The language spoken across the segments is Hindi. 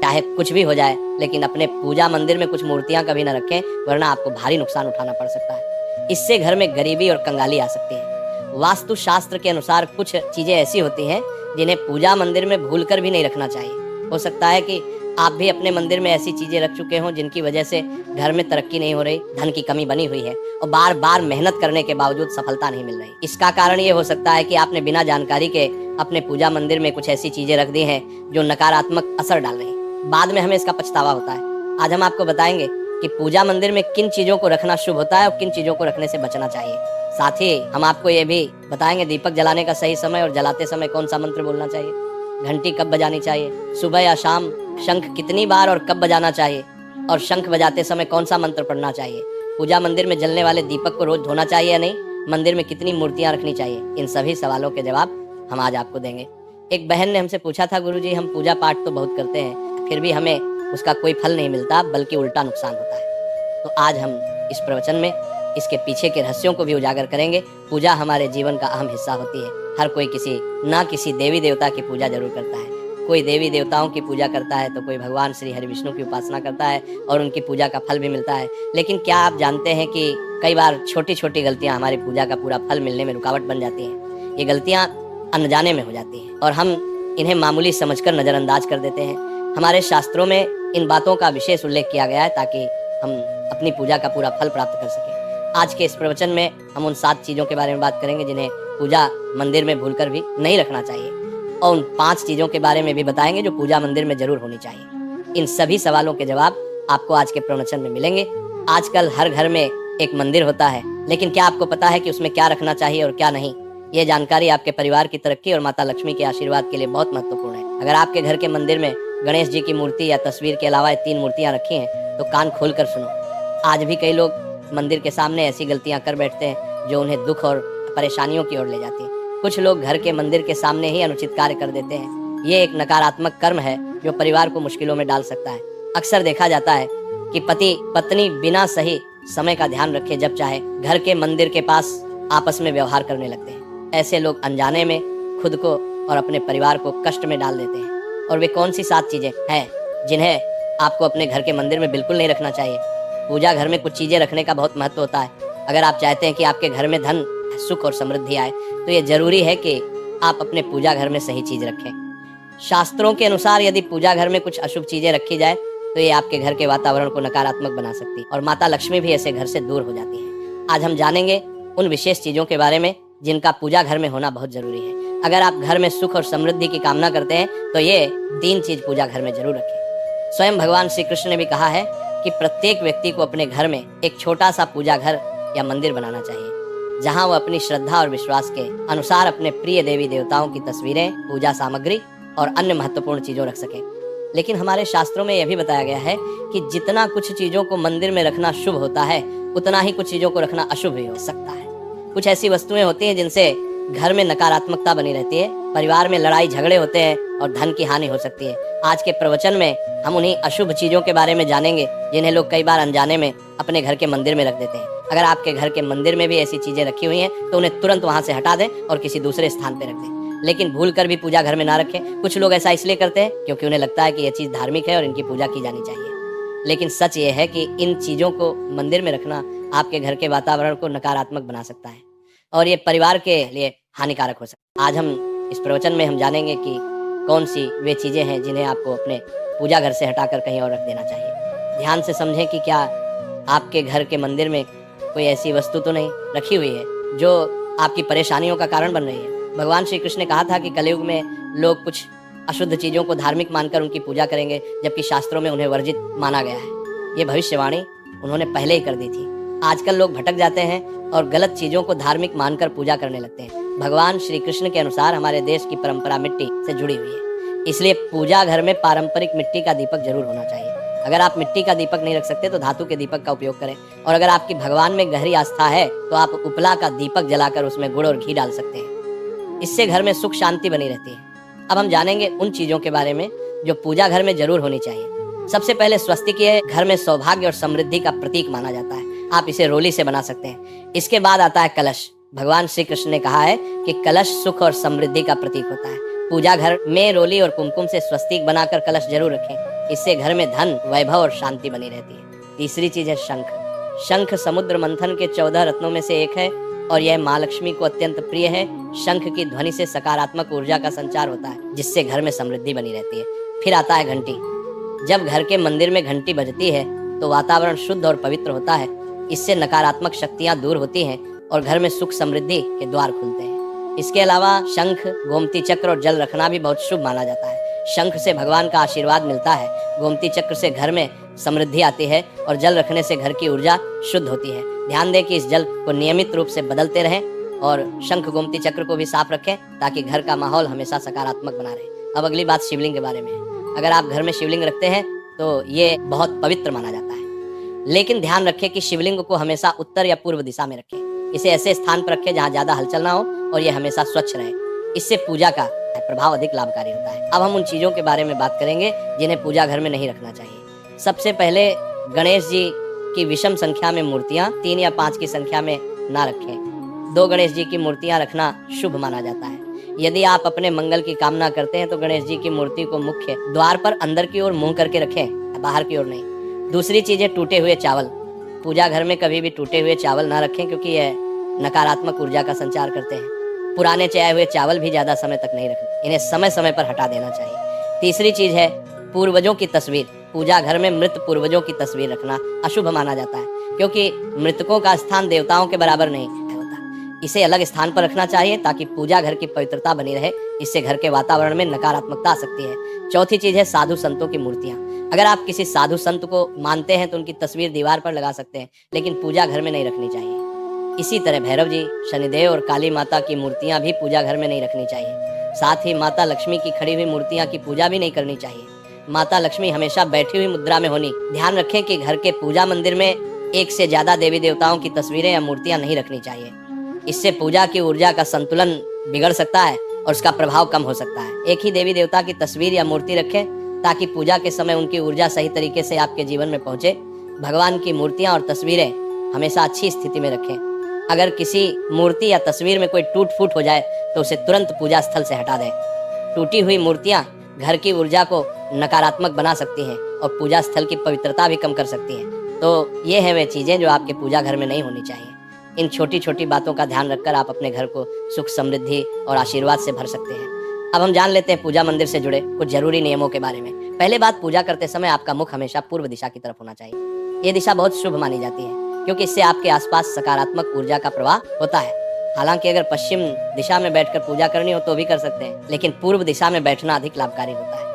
चाहे कुछ भी हो जाए, लेकिन अपने पूजा मंदिर में कुछ मूर्तियां कभी न रखें, वरना आपको भारी नुकसान उठाना पड़ सकता है। इससे घर में गरीबी और कंगाली आ सकती है। वास्तु शास्त्र के अनुसार कुछ चीजें ऐसी होती हैं जिन्हें पूजा मंदिर में भूलकर भी नहीं रखना चाहिए। हो सकता है कि आप भी अपने मंदिर में ऐसी चीजें रख चुके हों जिनकी वजह से घर में तरक्की नहीं हो रही, धन की कमी बनी हुई है और बार बार मेहनत करने के बावजूद सफलता नहीं मिल रही। इसका कारण ये हो सकता है कि आपने बिना जानकारी के अपने पूजा मंदिर में कुछ ऐसी चीजें रख दी हैं जो नकारात्मक असर डाल रही हैं। बाद में हमें इसका पछतावा होता है। आज हम आपको बताएंगे कि पूजा मंदिर में किन चीजों को रखना शुभ होता है और किन चीजों को रखने से बचना चाहिए। साथ ही हम आपको ये भी बताएंगे दीपक जलाने का सही समय और जलाते समय कौन सा मंत्र बोलना चाहिए, घंटी कब बजानी चाहिए, सुबह या शाम शंख कितनी बार और कब बजाना चाहिए, और शंख बजाते समय कौन सा मंत्र पढ़ना चाहिए, पूजा मंदिर में जलने वाले दीपक को रोज धोना चाहिए या नहीं, मंदिर में कितनी मूर्तियां रखनी चाहिए। इन सभी सवालों के जवाब हम आज आपको देंगे। एक बहन ने हमसे पूछा था, गुरुजी हम पूजा पाठ तो बहुत करते हैं, फिर भी हमें उसका कोई फल नहीं मिलता, बल्कि उल्टा नुकसान होता है। तो आज हम इस प्रवचन में इसके पीछे के रहस्यों को भी उजागर करेंगे। पूजा हमारे जीवन का अहम हिस्सा होती है। हर कोई किसी देवी देवता की पूजा जरूर करता है। कोई देवी देवताओं की पूजा करता है तो कोई भगवान श्री हरि विष्णु की उपासना करता है और उनकी पूजा का फल भी मिलता है। लेकिन क्या आप जानते हैं कि कई बार छोटी छोटी गलतियां हमारी पूजा का पूरा फल मिलने में रुकावट बन जाती हैं। ये गलतियां अनजाने में हो जाती हैं और हम इन्हें मामूली समझकर नजरअंदाज कर देते हैं। हमारे शास्त्रों में इन बातों का विशेष उल्लेख किया गया है ताकि हम अपनी पूजा का पूरा फल प्राप्त कर सकें। आज के इस प्रवचन में हम उन 7 चीजों के बारे में बात करेंगे जिन्हें पूजा मंदिर में भूलकर भी नहीं रखना चाहिए, और उन 5 चीजों के बारे में भी बताएंगे जो पूजा मंदिर में जरूर होनी चाहिए। इन सभी सवालों के जवाब आपको आज के प्रवचन में मिलेंगे। आजकल हर घर में एक मंदिर होता है, लेकिन क्या आपको पता है कि उसमें क्या रखना चाहिए और क्या नहीं? ये जानकारी आपके परिवार की तरक्की और माता लक्ष्मी के आशीर्वाद के लिए बहुत महत्वपूर्ण है। अगर आपके घर के मंदिर में गणेश जी की मूर्ति या तस्वीर के अलावा 3 मूर्तियां रखी हैं तो कान खोल कर सुनो। आज भी कई लोग मंदिर के सामने ऐसी गलतियां कर बैठते हैं जो उन्हें दुख और परेशानियों की ओर ले जाती है। कुछ लोग घर के मंदिर के सामने ही अनुचित कार्य कर देते हैं। ये एक नकारात्मक कर्म है जो परिवार को मुश्किलों में डाल सकता है। अक्सर देखा जाता है कि पति पत्नी बिना सही समय का ध्यान रखे जब चाहे घर के मंदिर के पास आपस में व्यवहार करने लगते हैं। ऐसे लोग अनजाने में खुद को और अपने परिवार को कष्ट में डाल देते हैं। और वे कौन सी 7 चीजें हैं जिन्हें आपको अपने घर के मंदिर में बिल्कुल नहीं रखना चाहिए? पूजा घर में कुछ चीजें रखने का बहुत महत्व होता है। अगर आप चाहते हैं कि आपके घर में धन, सुख और समृद्धि आए तो ये जरूरी है कि आप अपने पूजा घर में सही चीज रखें। शास्त्रों के अनुसार यदि पूजा घर में कुछ अशुभ चीजें रखी जाए तो ये आपके घर के वातावरण को नकारात्मक बना सकती है और माता लक्ष्मी भी ऐसे घर से दूर हो जाती है। आज हम जानेंगे उन विशेष चीजों के बारे में जिनका पूजा घर में होना बहुत जरूरी है। अगर आप घर में सुख और समृद्धि की कामना करते हैं तो ये 3 चीज पूजा घर में जरूर रखें। स्वयं भगवान श्री कृष्ण ने भी कहा है कि प्रत्येक व्यक्ति को अपने घर में एक छोटा सा पूजा घर या मंदिर बनाना चाहिए, जहां वो अपनी श्रद्धा और विश्वास के अनुसार अपने प्रिय देवी देवताओं की तस्वीरें, पूजा सामग्री और अन्य महत्वपूर्ण चीजों रख सकें। लेकिन हमारे शास्त्रों में यह भी बताया गया है कि जितना कुछ चीजों को मंदिर में रखना शुभ होता है, उतना ही कुछ चीजों को रखना अशुभ भी हो सकता है। कुछ ऐसी वस्तुएं होती हैं जिनसे घर में नकारात्मकता बनी रहती है, परिवार में लड़ाई झगड़े होते हैं और धन की हानि हो सकती है। आज के प्रवचन में हम उन्हीं अशुभ चीजों के बारे में जानेंगे जिन्हें लोग कई बार अनजाने में अपने घर के मंदिर में रख देते हैं। अगर आपके घर के मंदिर में भी ऐसी चीजें रखी हुई हैं तो उन्हें तुरंत वहां से हटा दें और किसी दूसरे स्थान पे रख दें, लेकिन भूल कर भी पूजा घर में ना रखें। कुछ लोग ऐसा इसलिए करते हैं क्योंकि उन्हें लगता है कि यह चीज धार्मिक है और इनकी पूजा की जानी चाहिए। लेकिन सच ये है कि इन चीजों को मंदिर में रखना आपके घर के वातावरण को नकारात्मक बना सकता है और ये परिवार के लिए हानिकारक हो सकता है। आज हम इस प्रवचन में हम जानेंगे कि कौन सी वे चीजें हैं जिन्हें आपको अपने पूजा घर से हटाकर कहीं और रख देना चाहिए। ध्यान से समझें कि क्या आपके घर के मंदिर में कोई ऐसी वस्तु तो नहीं रखी हुई है जो आपकी परेशानियों का कारण बन रही है। भगवान श्री कृष्ण ने कहा था कि कलयुग में लोग कुछ अशुद्ध चीजों को धार्मिक मानकर उनकी पूजा करेंगे, जबकि शास्त्रों में उन्हें वर्जित माना गया है। ये भविष्यवाणी उन्होंने पहले ही कर दी थी। आजकल लोग भटक जाते हैं और गलत चीजों को धार्मिक मानकर पूजा करने लगते हैं। भगवान श्री कृष्ण के अनुसार हमारे देश की परंपरा मिट्टी से जुड़ी हुई है, इसलिए पूजा घर में पारंपरिक मिट्टी का दीपक जरूर होना चाहिए। अगर आप मिट्टी का दीपक नहीं रख सकते तो धातु के दीपक का उपयोग करें, और अगर आपकी भगवान में गहरी आस्था है तो आप उपला का दीपक जलाकर उसमें गुड़ और घी डाल सकते हैं। इससे घर में सुख शांति बनी रहती है। अब हम जानेंगे उन चीजों के बारे में जो पूजा घर में जरूर होनी चाहिए। सबसे पहले स्वस्तिक घर में सौभाग्य और समृद्धि का प्रतीक माना जाता है। आप इसे रोली से बना सकते हैं। इसके बाद आता है कलश। भगवान श्री कृष्ण ने कहा है कि कलश सुख और समृद्धि का प्रतीक होता है। पूजा घर में रोली और कुमकुम से स्वस्तिक बनाकर कलश जरूर रखें। इससे घर में धन, वैभव और शांति बनी रहती है। तीसरी चीज है शंख। शंख समुद्र मंथन के 14 रत्नों में से एक है और यह माँ लक्ष्मी को अत्यंत प्रिय है। शंख की ध्वनि से सकारात्मक ऊर्जा का संचार होता है, जिससे घर में समृद्धि बनी रहती है। फिर आता है घंटी। जब घर के मंदिर में घंटी बजती है तो वातावरण शुद्ध और पवित्र होता है। इससे नकारात्मक शक्तियां दूर होती हैं और घर में सुख समृद्धि के द्वार खुलते हैं। इसके अलावा शंख, गोमती चक्र और जल रखना भी बहुत शुभ माना जाता है। शंख से भगवान का आशीर्वाद मिलता है, गोमती चक्र से घर में समृद्धि आती है और जल रखने से घर की ऊर्जा शुद्ध होती है। ध्यान दें कि इस जल को नियमित रूप से बदलते रहें और शंख, गोमती चक्र को भी साफ रखें ताकि घर का माहौल हमेशा सकारात्मक बना रहे। अब अगली बात शिवलिंग के बारे में है। अगर आप घर में शिवलिंग रखते हैं तो ये बहुत पवित्र माना जाता है, लेकिन ध्यान रखें कि शिवलिंग को हमेशा उत्तर या पूर्व दिशा में रखें। इसे ऐसे स्थान पर रखें जहाँ ज्यादा हलचल ना हो और ये हमेशा स्वच्छ रहे। इससे पूजा का प्रभाव अधिक लाभकारी होता है। अब हम उन चीजों के बारे में बात करेंगे जिन्हें पूजा घर में नहीं रखना चाहिए। सबसे पहले गणेश जी की विषम संख्या में मूर्तियां 3 या 5 की संख्या में ना रखें। 2 गणेश जी की मूर्तियां रखना शुभ माना जाता है। यदि आप अपने मंगल की कामना करते हैं तो गणेश जी की मूर्ति को मुख्य द्वार पर अंदर की ओर मुंह करके रखें, बाहर की ओर नहीं। दूसरी चीज है टूटे हुए चावल। पूजा घर में कभी भी टूटे हुए चावल ना रखें क्योंकि यह नकारात्मक ऊर्जा का संचार करते हैं। पुराने चढ़ाए हुए चावल भी ज्यादा समय तक नहीं रखना, इन्हें समय समय पर हटा देना चाहिए। तीसरी चीज है पूर्वजों की तस्वीर। पूजा घर में मृत पूर्वजों की तस्वीर रखना अशुभ माना जाता है क्योंकि मृतकों का स्थान देवताओं के बराबर नहीं होता। इसे अलग स्थान पर रखना चाहिए ताकि पूजा घर की पवित्रता बनी रहे। इससे घर के वातावरण में नकारात्मकता आ सकती है। चौथी चीज है साधु संतों की मूर्तियां। अगर आप किसी साधु संत को मानते हैं तो उनकी तस्वीर दीवार पर लगा सकते हैं, लेकिन पूजा घर में नहीं रखनी चाहिए। इसी तरह भैरव जी, शनिदेव और काली माता की मूर्तियां भी पूजा घर में नहीं रखनी चाहिए। साथ ही माता लक्ष्मी की खड़ी हुई मूर्तियां की पूजा भी नहीं करनी चाहिए। माता लक्ष्मी हमेशा बैठी हुई मुद्रा में होनी। ध्यान रखें कि घर के पूजा मंदिर में एक से ज्यादा देवी देवताओं की तस्वीरें या मूर्तियां नहीं रखनी चाहिए। इससे पूजा की ऊर्जा का संतुलन बिगड़ सकता है और उसका प्रभाव कम हो सकता है। एक ही देवी देवता की तस्वीर या मूर्ति रखें ताकि पूजा के समय उनकी ऊर्जा सही तरीके से आपके जीवन में पहुंचे। भगवान की मूर्तियां और तस्वीरें हमेशा अच्छी स्थिति में रखें। अगर किसी मूर्ति या तस्वीर में कोई टूट फूट हो जाए तो उसे तुरंत पूजा स्थल से हटा दें। टूटी हुई मूर्तियां घर की ऊर्जा को नकारात्मक बना सकती हैं और पूजा स्थल की पवित्रता भी कम कर सकती हैं। तो ये है वे चीजें जो आपके पूजा घर में नहीं होनी चाहिए। इन छोटी छोटी बातों का ध्यान रखकर आप अपने घर को सुख, समृद्धि और आशीर्वाद से भर सकते हैं। अब हम जान लेते हैं पूजा मंदिर से जुड़े कुछ जरूरी नियमों के बारे में। पहले बात, पूजा करते समय आपका मुख हमेशा पूर्व दिशा की तरफ होना चाहिए। ये दिशा बहुत शुभ मानी जाती है क्योंकि इससे आपके आसपास सकारात्मक ऊर्जा का प्रवाह होता है। हालांकि अगर पश्चिम दिशा में बैठकर पूजा करनी हो तो भी कर सकते हैं, लेकिन पूर्व दिशा में बैठना अधिक लाभकारी होता है।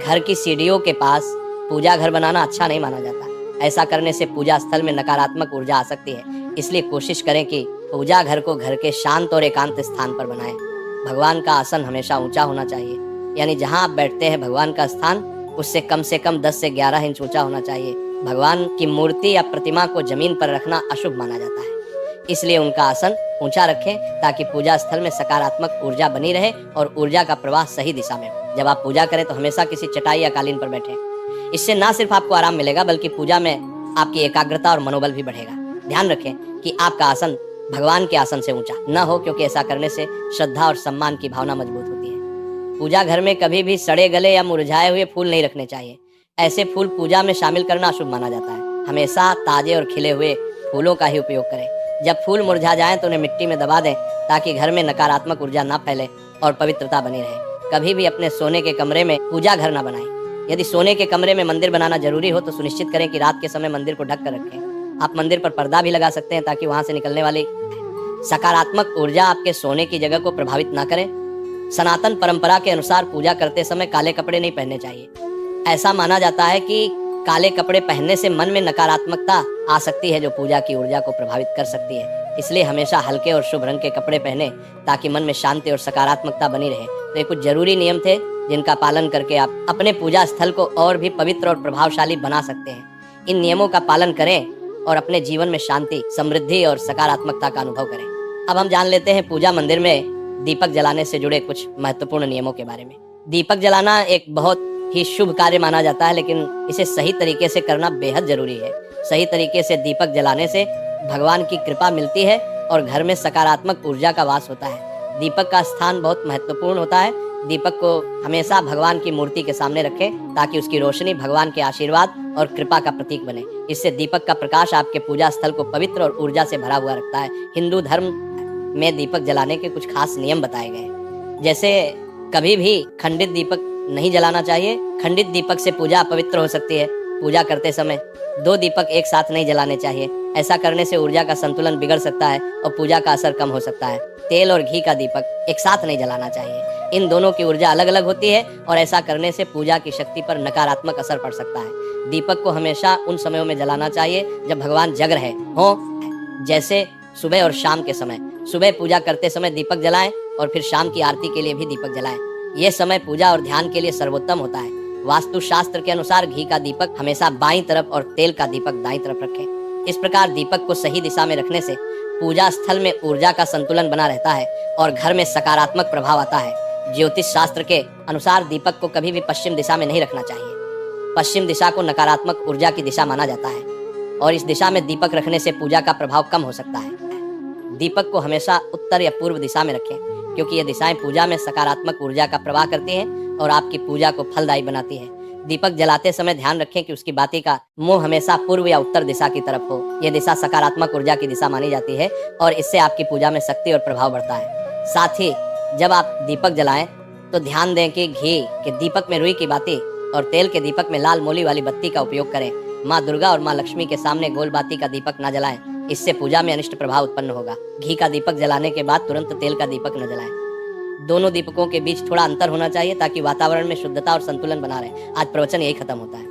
घर की सीढ़ियों के पास पूजा घर बनाना अच्छा नहीं माना जाता। ऐसा करने से पूजा स्थल में नकारात्मक ऊर्जा आ सकती है। इसलिए कोशिश करें कि पूजा घर को घर के शांत और एकांत स्थान पर बनाएं। भगवान का आसन हमेशा ऊंचा होना चाहिए, यानी जहां आप बैठते हैं भगवान का स्थान उससे कम 10 से 11 इंच ऊंचा होना चाहिए। भगवान की मूर्ति या प्रतिमा को जमीन पर रखना अशुभ माना जाता है, इसलिए उनका आसन ऊंचा रखें ताकि पूजा स्थल में सकारात्मक ऊर्जा बनी रहे और ऊर्जा का प्रवाह सही दिशा में हो। जब आप पूजा करें तो हमेशा किसी चटाई या कालीन पर बैठें। इससे न सिर्फ आपको आराम मिलेगा बल्कि पूजा में आपकी एकाग्रता और मनोबल भी बढ़ेगा। ध्यान रखें कि आपका आसन भगवान के आसन से ऊंचा न हो, क्योंकि ऐसा करने से श्रद्धा और सम्मान की भावना मजबूत होती है। पूजा घर में कभी भी सड़े गले या मुरझाए हुए फूल नहीं रखने चाहिए। ऐसे फूल पूजा में शामिल करना अशुभ माना जाता है। हमेशा ताजे और खिले हुए फूलों का ही उपयोग करें। जब फूल मुरझा जाएं तो उन्हें मिट्टी में दबा दें ताकि घर में नकारात्मक ऊर्जा ना फैले और पवित्रता बनी रहे। कभी भी अपने सोने के कमरे में पूजा घर ना बनाएं। यदि सोने के कमरे में मंदिर बनाना जरूरी हो तो सुनिश्चित करें कि रात के समय मंदिर को ढक कर रखें। आप मंदिर पर पर्दा भी लगा सकते हैं ताकि वहां से निकलने वाली सकारात्मक ऊर्जा आपके सोने की जगह को प्रभावित ना करे। सनातन परंपरा के अनुसार पूजा करते समय काले कपड़े नहीं पहनने चाहिए। ऐसा माना जाता है कि काले कपड़े पहनने से मन में नकारात्मकता आ सकती है जो पूजा की ऊर्जा को प्रभावित कर सकती है। इसलिए हमेशा हल्के और शुभ रंग के कपड़े पहने ताकि मन में शांति और सकारात्मकता बनी रहे। तो ये कुछ जरूरी नियम थे जिनका पालन करके आप अपने पूजा स्थल को और भी पवित्र और प्रभावशाली बना सकते हैं। इन नियमों का पालन करें और अपने जीवन में शांति, समृद्धि और सकारात्मकता का अनुभव करें। अब हम जान लेते हैं पूजा मंदिर में दीपक जलाने से जुड़े कुछ महत्वपूर्ण नियमों के बारे में। दीपक जलाना एक बहुत ही शुभ कार्य माना जाता है, लेकिन इसे सही तरीके से करना बेहद जरूरी है। सही तरीके से दीपक जलाने से भगवान की कृपा मिलती है और घर में सकारात्मक ऊर्जा का वास होता है। दीपक का स्थान बहुत महत्वपूर्ण होता है। दीपक को हमेशा भगवान की मूर्ति के सामने रखें ताकि उसकी रोशनी भगवान के आशीर्वाद और कृपा का प्रतीक बने। इससे दीपक का प्रकाश आपके पूजा स्थल को पवित्र और ऊर्जा से भरा हुआ रखता है। हिंदू धर्म में दीपक जलाने के कुछ खास नियम बताए गए हैं। जैसे कभी भी खंडित दीपक नहीं जलाना चाहिए। खंडित दीपक से पूजा अपवित्र हो सकती है। पूजा करते समय 2 दीपक एक साथ नहीं जलाने चाहिए। ऐसा करने से ऊर्जा का संतुलन बिगड़ सकता है और पूजा का असर कम हो सकता है। तेल और घी का दीपक एक साथ नहीं जलाना चाहिए। इन दोनों की ऊर्जा अलग अलग होती है और ऐसा करने से पूजा की शक्ति पर नकारात्मक असर पड़ सकता है। दीपक को हमेशा उन समयों में जलाना चाहिए जब भगवान जग रहे हो, जैसे सुबह और शाम के समय। सुबह पूजा करते समय दीपक जलाएं और फिर शाम की आरती के लिए भी दीपक जलाएं। यह समय पूजा और ध्यान के लिए सर्वोत्तम होता है। वास्तु शास्त्र के अनुसार घी का दीपक हमेशा बाईं तरफ और तेल का दीपक दाईं तरफ रखें। इस प्रकार दीपक को सही दिशा में रखने से पूजा स्थल में ऊर्जा का संतुलन बना रहता है और घर में सकारात्मक प्रभाव आता है। ज्योतिष शास्त्र के अनुसार दीपक को कभी भी पश्चिम दिशा में नहीं रखना चाहिए। पश्चिम दिशा को नकारात्मक ऊर्जा की दिशा माना जाता है और इस दिशा में दीपक रखने से पूजा का प्रभाव कम हो सकता है। दीपक को हमेशा उत्तर या पूर्व दिशा में रखें क्योंकि ये दिशाएं पूजा में सकारात्मक ऊर्जा का प्रवाह करती हैं और आपकी पूजा को फलदायी बनाती है। दीपक जलाते समय ध्यान रखें कि उसकी बाती का मुंह हमेशा पूर्व या उत्तर दिशा की तरफ हो। यह दिशा सकारात्मक ऊर्जा की दिशा मानी जाती है और इससे आपकी पूजा में शक्ति और प्रभाव बढ़ता है। साथ ही जब आप दीपक जलाएं तो ध्यान दें कि घी के दीपक में रुई की बाती और तेल के दीपक में लाल मोली वाली बत्ती का उपयोग करें। माँ दुर्गा और माँ लक्ष्मी के सामने गोल बाती का दीपक न जलाएं, इससे पूजा में अनिष्ट प्रभाव उत्पन्न होगा। घी का दीपक जलाने के बाद तुरंत तेल का दीपक न जलाएं। दोनों दीपकों के बीच थोड़ा अंतर होना चाहिए ताकि वातावरण में शुद्धता और संतुलन बना रहे। आज प्रवचन यही खत्म होता है।